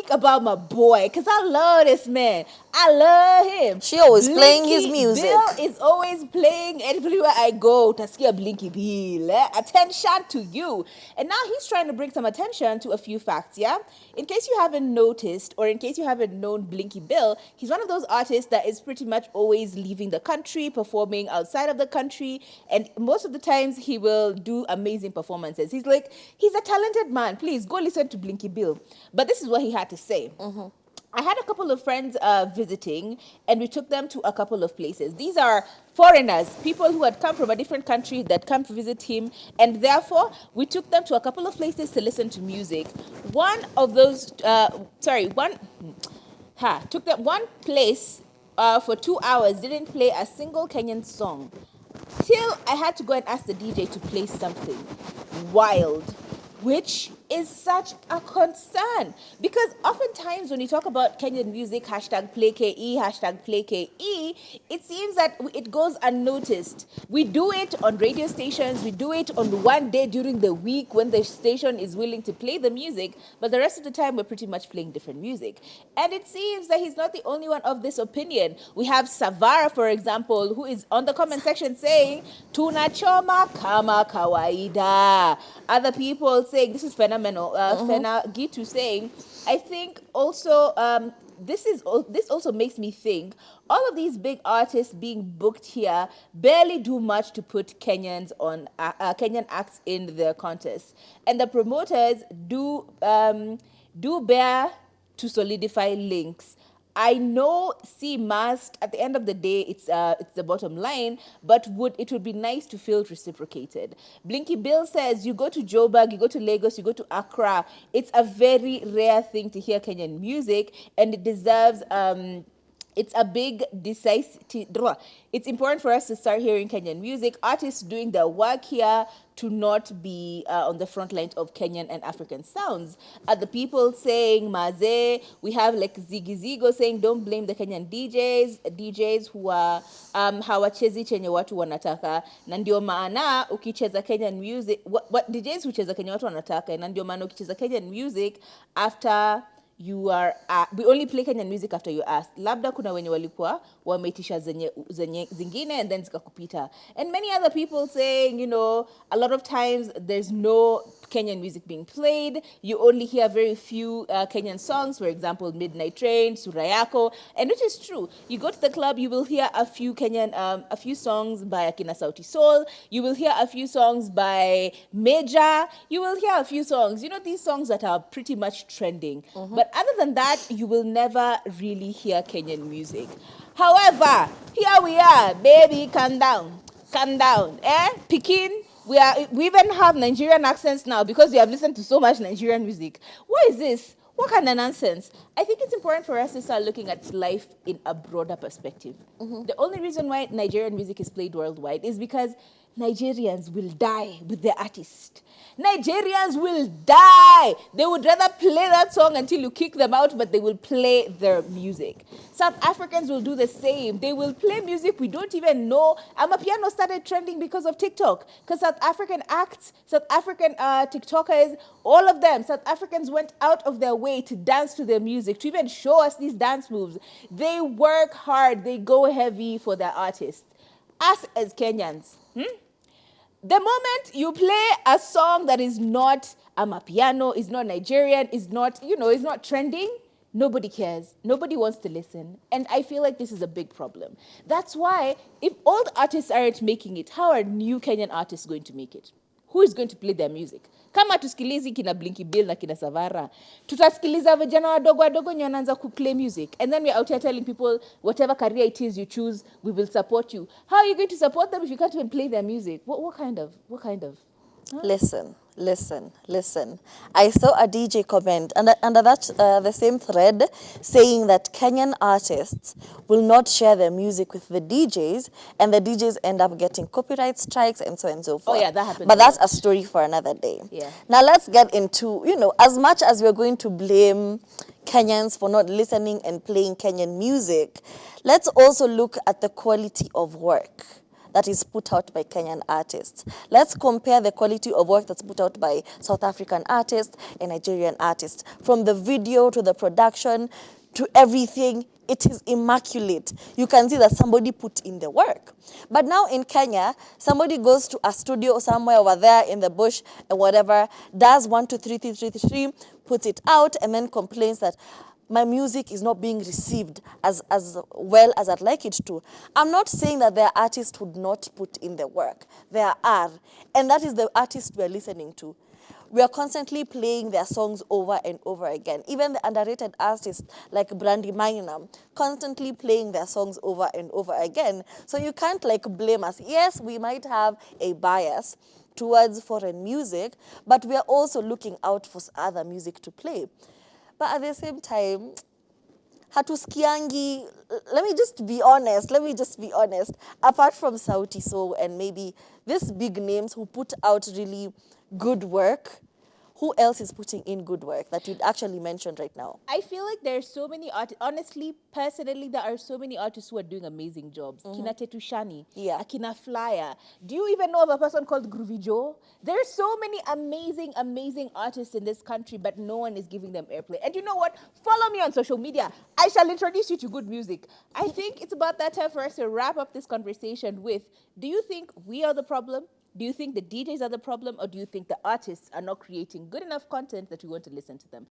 speak about my boy because I love this man. I love him. She always Blinky playing his music. Bill is always playing everywhere I go. Taskia Blinky Bill. Attention to you. And now he's trying to bring some attention to a few facts, yeah? In case you haven't noticed, or in case you haven't known Blinky Bill, he's one of those artists that is pretty much always leaving the country, performing outside of the country, and most of the times he will do amazing performances. He's a talented man. Please go listen to Blinky Bill. But this is what he had to say. I had a couple of friends visiting, and we took them to a couple of places. These are foreigners, people who had come from a different country that come to visit him, and therefore we took them to a couple of places to listen to music. One of those, took them one place for 2 hours, didn't play a single Kenyan song, till I had to go and ask the DJ to play something wild, which is such a concern. Because oftentimes when you talk about Kenyan music, hashtag play KE, hashtag play KE, it seems that it goes unnoticed. We do it on radio stations, we do it on one day during the week when the station is willing to play the music, but the rest of the time we're pretty much playing different music. And it seems that he's not the only one of this opinion. We have Savara, for example, who is on the comment section saying, Tunachoma kama kawaida. Other people saying, this is phenomenal. Fena Gitu saying, I think also this also makes me think all of these big artists being booked here barely do much to put Kenyans on Kenyan acts in their contests, and the promoters do bear to solidify links. I know C must, at the end of the day, it's the bottom line, but it would be nice to feel reciprocated. Blinky Bill says, you go to Joburg, you go to Lagos, you go to Accra. It's a very rare thing to hear Kenyan music, and it deserves... it's a big decisive... It's important for us to start hearing Kenyan music, artists doing their work here, to not be on the front lines of Kenyan and African sounds. The people saying, Maze, we have like Ziggy Zigo saying, don't blame the Kenyan DJs who are hawachezi chenye watu wanataka. Na ndio maana ukicheza Kenyan music, what DJs hucheza Kenyan watu wanataka, na ndio maana ukicheza Kenyan music after... we only play Kenyan music after you ask. Labda kuna wenye walikuwa wameitisha zingine and then zikakupita. And many other people saying, a lot of times there's no Kenyan music being played. You only hear very few Kenyan songs, for example, Midnight Train, Surayako, and which is true. You go to the club, you will hear a few songs by Akina Sauti Soul. You will hear a few songs by Major. You will hear a few songs, these songs that are pretty much trending. But other than that, you will never really hear Kenyan music. However, here we are, baby, calm down, Pekin. We even have Nigerian accents now because we have listened to so much Nigerian music. What is this? What kind of nonsense? I think it's important for us to start looking at life in a broader perspective. The only reason why Nigerian music is played worldwide is because Nigerians will die with their artist. Nigerians will die. They would rather play that song until you kick them out, but they will play their music. South Africans will do the same. They will play music we don't even know. Amapiano started trending because of TikTok. Because South African acts, South African TikTokers, all of them, South Africans went out of their way to dance to their music, to even show us these dance moves. They work hard. They go heavy for their artists. Us as Kenyans, the moment you play a song that is not Amapiano, is not Nigerian, is not, is not trending, nobody cares. Nobody wants to listen. And I feel like this is a big problem. That's why if old artists aren't making it, how are new Kenyan artists going to make it? Who is going to play their music? Kama tusikilizi kina Blinky Bill na kina Savara, tutasikiliza vijana wadogo wenye wanaanza kuplay music. And then we're out here telling people, whatever career it is you choose, we will support you. How are you going to support them if you can't even play their music? What kind of? Huh? Listen. I saw a DJ comment under that the same thread saying that Kenyan artists will not share their music with the DJs, and the DJs end up getting copyright strikes and so on and so forth. Oh yeah, that happened. But that's a story for another day. Yeah. Now let's get into, as much as we're going to blame Kenyans for not listening and playing Kenyan music, let's also look at the quality of work that is put out by Kenyan artists. Let's compare the quality of work that's put out by South African artists and Nigerian artists. From the video to the production to everything, it is immaculate. You can see that somebody put in the work. But now in Kenya, somebody goes to a studio somewhere over there in the bush and whatever, does 1, 2, 3, 3, 3, 3, puts it out, and then complains that my music is not being received as well as I'd like it to. I'm not saying that there are artists who would not put in the work. There are. And that is the artist we're listening to. We are constantly playing their songs over and over again. Even the underrated artists like Brandy Minor, constantly playing their songs over and over again. So you can't like blame us. Yes, we might have a bias towards foreign music, but we are also looking out for other music to play. But at the same time, hatuskiangi, let me just be honest, apart from Sauti Sol and maybe these big names who put out really good work, who else is putting in good work that you'd actually mention right now? I feel like there are so many artists. Honestly, personally, there are so many artists who are doing amazing jobs. Kina Tetushani, Yeah. Akina Flyer. Do you even know of a person called Groovy Joe? There are so many amazing artists in this country, but no one is giving them airplay. And you know what? Follow me on social media. I shall introduce you to good music. I think it's about that time for us to wrap up this conversation with, do you think we are the problem? Do you think the DJs are the problem, or do you think the artists are not creating good enough content that we want to listen to them?